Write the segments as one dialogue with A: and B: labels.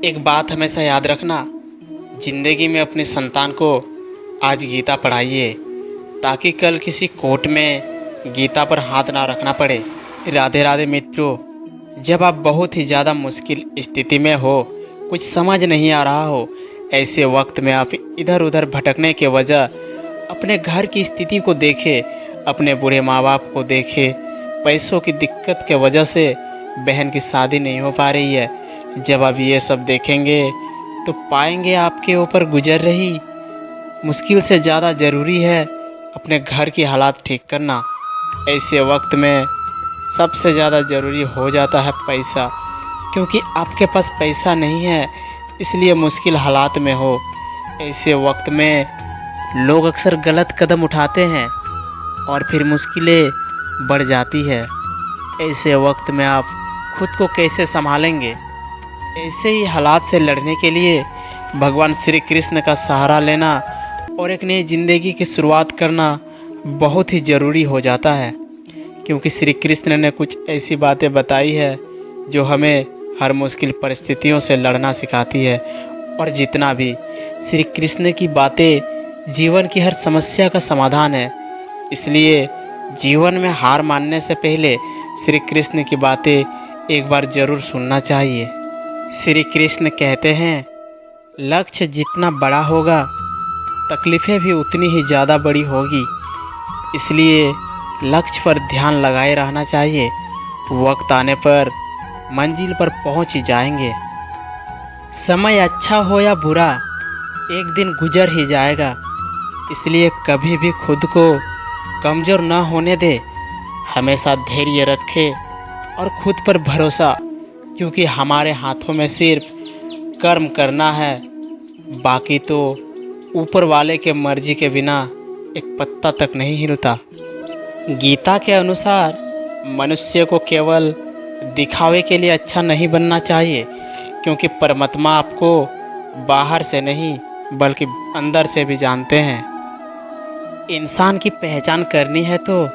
A: एक बात हमेशा याद रखना, ज़िंदगी में अपनी संतान को आज गीता पढ़ाइए ताकि कल किसी कोर्ट में गीता पर हाथ ना रखना पड़े। राधे राधे मित्रों, जब आप बहुत ही ज़्यादा मुश्किल स्थिति में हो, कुछ समझ नहीं आ रहा हो, ऐसे वक्त में आप इधर उधर भटकने के वजह अपने घर की स्थिति को देखें, अपने बूढ़े माँ बाप को देखें, पैसों की दिक्कत के वजह से बहन की शादी नहीं हो पा रही है। जब आप ये सब देखेंगे तो पाएंगे आपके ऊपर गुजर रही मुश्किल से ज़्यादा ज़रूरी है अपने घर की हालात ठीक करना। ऐसे वक्त में सबसे ज़्यादा ज़रूरी हो जाता है पैसा, क्योंकि आपके पास पैसा नहीं है इसलिए मुश्किल हालात में हो। ऐसे वक्त में लोग अक्सर गलत कदम उठाते हैं और फिर मुश्किलें बढ़ जाती है। ऐसे वक्त में आप खुद को कैसे संभालेंगे? ऐसे ही हालात से लड़ने के लिए भगवान श्री कृष्ण का सहारा लेना और एक नई ज़िंदगी की शुरुआत करना बहुत ही ज़रूरी हो जाता है, क्योंकि श्री कृष्ण ने कुछ ऐसी बातें बताई है जो हमें हर मुश्किल परिस्थितियों से लड़ना सिखाती है। और जितना भी श्री कृष्ण की बातें जीवन की हर समस्या का समाधान है, इसलिए जीवन में हार मानने से पहले श्री कृष्ण की बातें एक बार ज़रूर सुनना चाहिए। श्री कृष्ण कहते हैं, लक्ष्य जितना बड़ा होगा तकलीफ़ें भी उतनी ही ज़्यादा बड़ी होगी, इसलिए लक्ष्य पर ध्यान लगाए रहना चाहिए। वक्त आने पर मंजिल पर पहुंच ही जाएंगे। समय अच्छा हो या बुरा एक दिन गुजर ही जाएगा, इसलिए कभी भी खुद को कमज़ोर ना होने दे। हमेशा धैर्य रखे और खुद पर भरोसा, क्योंकि हमारे हाथों में सिर्फ कर्म करना है, बाकी तो ऊपर वाले के मर्जी के बिना एक पत्ता तक नहीं हिलता। गीता के अनुसार मनुष्य को केवल दिखावे के लिए अच्छा नहीं बनना चाहिए, क्योंकि परमात्मा आपको बाहर से नहीं बल्कि अंदर से भी जानते हैं। इंसान की पहचान करनी है तो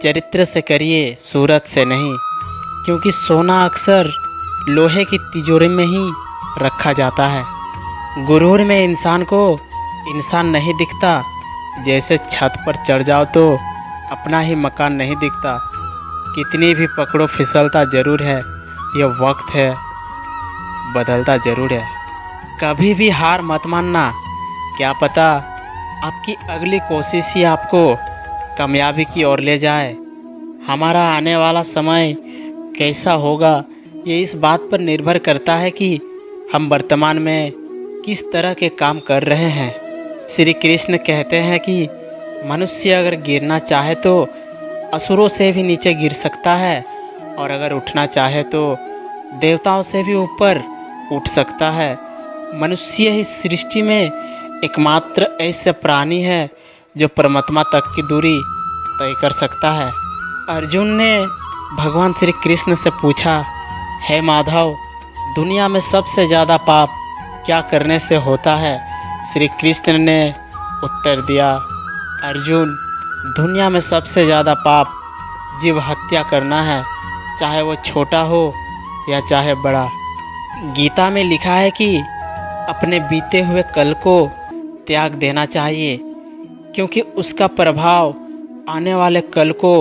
A: चरित्र से करिए, सूरत से नहीं, क्योंकि सोना अक्सर लोहे की तिजोरी में ही रखा जाता है। गुरूर में इंसान को इंसान नहीं दिखता, जैसे छत पर चढ़ जाओ तो अपना ही मकान नहीं दिखता। कितनी भी पकड़ो फिसलता ज़रूर है, यह वक्त है बदलता ज़रूर है। कभी भी हार मत मानना, क्या पता आपकी अगली कोशिश ही आपको कामयाबी की ओर ले जाए। हमारा आने वाला समय कैसा होगा ये इस बात पर निर्भर करता है कि हम वर्तमान में किस तरह के काम कर रहे हैं। श्री कृष्ण कहते हैं कि मनुष्य अगर गिरना चाहे तो असुरों से भी नीचे गिर सकता है, और अगर उठना चाहे तो देवताओं से भी ऊपर उठ सकता है। मनुष्य ही सृष्टि में एकमात्र ऐसा प्राणी है जो परमात्मा तक की दूरी तय कर सकता है। अर्जुन ने भगवान श्री कृष्ण से पूछा, हे माधव, दुनिया में सबसे ज़्यादा पाप क्या करने से होता है? श्री कृष्ण ने उत्तर दिया, अर्जुन, दुनिया में सबसे ज़्यादा पाप जीव हत्या करना है, चाहे वो छोटा हो या चाहे बड़ा। गीता में लिखा है कि अपने बीते हुए कल को त्याग देना चाहिए, क्योंकि उसका प्रभाव आने वाले कल को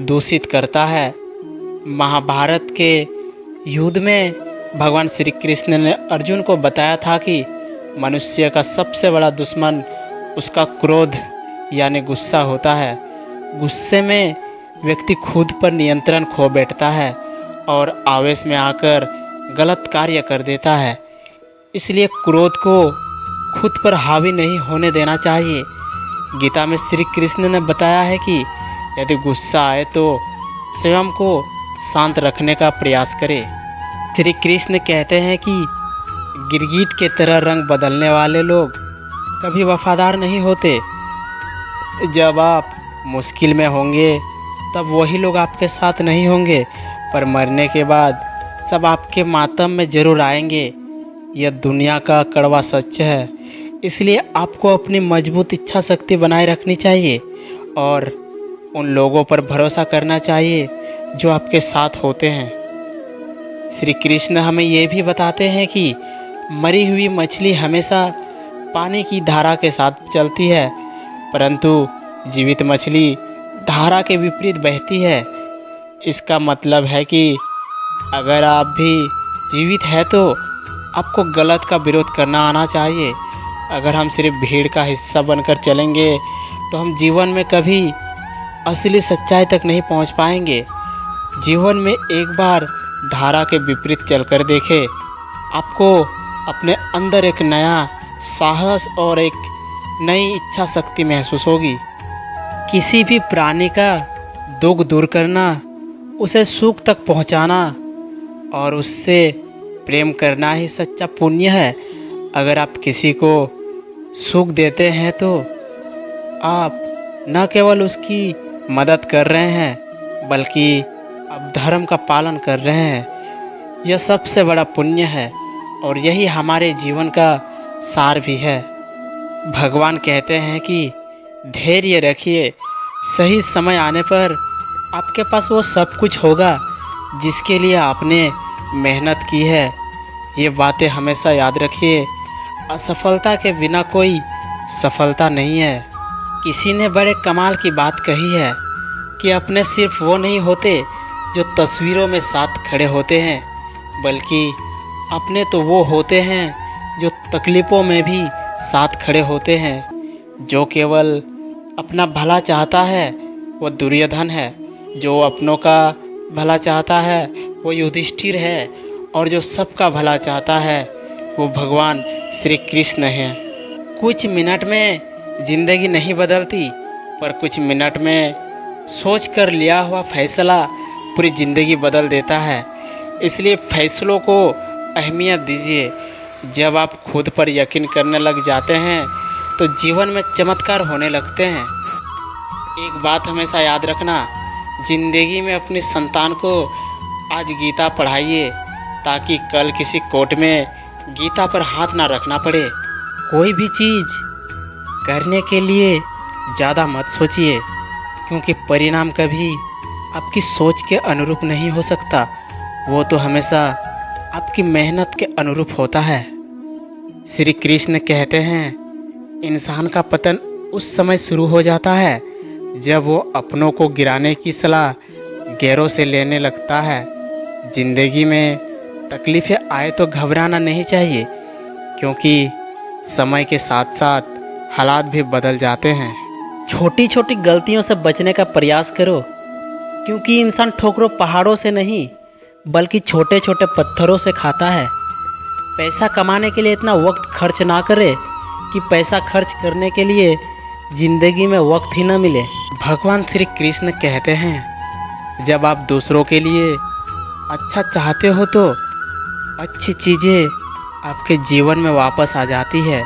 A: दूषित करता है। महाभारत के युद्ध में भगवान श्री कृष्ण ने अर्जुन को बताया था कि मनुष्य का सबसे बड़ा दुश्मन उसका क्रोध यानी गुस्सा होता है। गुस्से में व्यक्ति खुद पर नियंत्रण खो बैठता है और आवेश में आकर गलत कार्य कर देता है। इसलिए क्रोध को खुद पर हावी नहीं होने देना चाहिए। गीता में श्री कृष्ण ने बताया है कि यदि गुस्सा आए तो स्वयं को शांत रखने का प्रयास करें। श्री कृष्ण कहते हैं कि गिरगिट के तरह रंग बदलने वाले लोग कभी वफादार नहीं होते। जब आप मुश्किल में होंगे तब वही लोग आपके साथ नहीं होंगे, पर मरने के बाद सब आपके मातम में ज़रूर आएंगे। यह दुनिया का कड़वा सच है, इसलिए आपको अपनी मजबूत इच्छा शक्ति बनाए रखनी चाहिए और उन लोगों पर भरोसा करना चाहिए जो आपके साथ होते हैं। श्री कृष्ण हमें ये भी बताते हैं कि मरी हुई मछली हमेशा पानी की धारा के साथ चलती है, परंतु जीवित मछली धारा के विपरीत बहती है। इसका मतलब है कि अगर आप भी जीवित हैं तो आपको गलत का विरोध करना आना चाहिए। अगर हम सिर्फ भीड़ का हिस्सा बनकर चलेंगे तो हम जीवन में कभी असली सच्चाई तक नहीं पहुंच पाएंगे। जीवन में एक बार धारा के विपरीत चलकर देखें, आपको अपने अंदर एक नया साहस और एक नई इच्छा शक्ति महसूस होगी। किसी भी प्राणी का दुख दूर करना, उसे सुख तक पहुंचाना और उससे प्रेम करना ही सच्चा पुण्य है। अगर आप किसी को सुख देते हैं तो आप न केवल उसकी मदद कर रहे हैं, बल्कि आप धर्म का पालन कर रहे हैं। यह सबसे बड़ा पुण्य है और यही हमारे जीवन का सार भी है। भगवान कहते हैं कि धैर्य रखिए, सही समय आने पर आपके पास वो सब कुछ होगा जिसके लिए आपने मेहनत की है। ये बातें हमेशा याद रखिए, असफलता के बिना कोई सफलता नहीं है। किसी ने बड़े कमाल की बात कही है कि अपने सिर्फ वो नहीं होते जो तस्वीरों में साथ खड़े होते हैं, बल्कि अपने तो वो होते हैं जो तकलीफ़ों में भी साथ खड़े होते हैं। जो केवल अपना भला चाहता है वो दुर्योधन है, जो अपनों का भला चाहता है वो युधिष्ठिर है, और जो सबका भला चाहता है वो भगवान श्री कृष्ण हैं। कुछ मिनट में ज़िंदगी नहीं बदलती, पर कुछ मिनट में सोच कर लिया हुआ फैसला पूरी ज़िंदगी बदल देता है। इसलिए फैसलों को अहमियत दीजिए। जब आप खुद पर यकीन करने लग जाते हैं तो जीवन में चमत्कार होने लगते हैं। एक बात हमेशा याद रखना, ज़िंदगी में अपनी संतान को आज गीता पढ़ाइए ताकि कल किसी कोर्ट में गीता पर हाथ ना रखना पड़े। कोई भी चीज़ करने के लिए ज़्यादा मत सोचिए, क्योंकि परिणाम कभी आपकी सोच के अनुरूप नहीं हो सकता। वो तो हमेशा आपकी मेहनत के अनुरूप होता है। श्री कृष्ण कहते हैं, इंसान का पतन उस समय शुरू हो जाता है जब वो अपनों को गिराने की सलाह गैरों से लेने लगता है। ज़िंदगी में तकलीफ़ें आए तो घबराना नहीं चाहिए, क्योंकि समय के साथ साथ हालात भी बदल जाते हैं। छोटी छोटी गलतियों से बचने का प्रयास करो, क्योंकि इंसान ठोकरों पहाड़ों से नहीं बल्कि छोटे छोटे पत्थरों से खाता है। पैसा कमाने के लिए इतना वक्त खर्च ना करे कि पैसा खर्च करने के लिए ज़िंदगी में वक्त ही ना मिले। भगवान श्री कृष्ण कहते हैं, जब आप दूसरों के लिए अच्छा चाहते हो तो अच्छी चीज़ें आपके जीवन में वापस आ जाती है।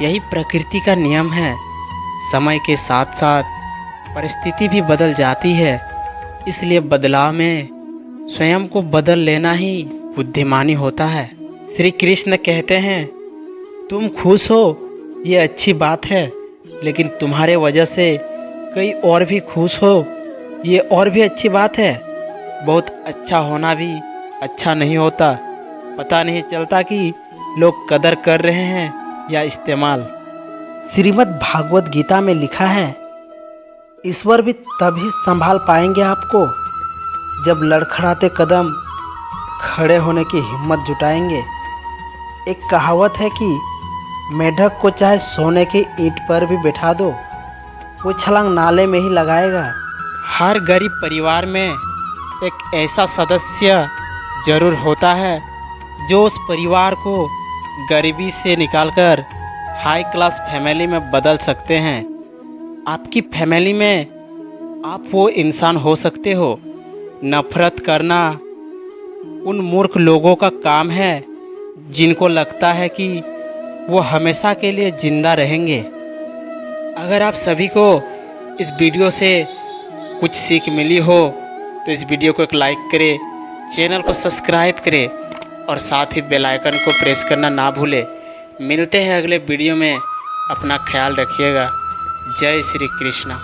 A: यही प्रकृति का नियम है। समय के साथ साथ परिस्थिति भी बदल जाती है, इसलिए बदलाव में स्वयं को बदल लेना ही बुद्धिमानी होता है। श्री कृष्ण कहते हैं, तुम खुश हो ये अच्छी बात है, लेकिन तुम्हारे वजह से कई और भी खुश हो ये और भी अच्छी बात है। बहुत अच्छा होना भी अच्छा नहीं होता। पता नहीं चलता कि लोग कदर कर रहे हैं या इस्तेमाल। श्रीमद् भागवत गीता में लिखा है, ईश्वर भी तभी संभाल पाएंगे आपको जब लड़खड़ाते कदम खड़े होने की हिम्मत जुटाएंगे। एक कहावत है कि मेढक को चाहे सोने की ईंट पर भी बैठा दो, वो छलांग नाले में ही लगाएगा। हर गरीब परिवार में एक ऐसा सदस्य जरूर होता है जो उस परिवार को गरीबी से निकालकर हाई क्लास फैमिली में बदल सकते हैं। आपकी फैमिली में आप वो इंसान हो सकते हो। नफरत करना उन मूर्ख लोगों का काम है जिनको लगता है कि वो हमेशा के लिए ज़िंदा रहेंगे। अगर आप सभी को इस वीडियो से कुछ सीख मिली हो तो इस वीडियो को एक लाइक करें, चैनल को सब्सक्राइब करें और साथ ही बेल आइकन को प्रेस करना ना भूलें। मिलते हैं अगले वीडियो में। अपना ख्याल रखिएगा। जय श्री कृष्ण।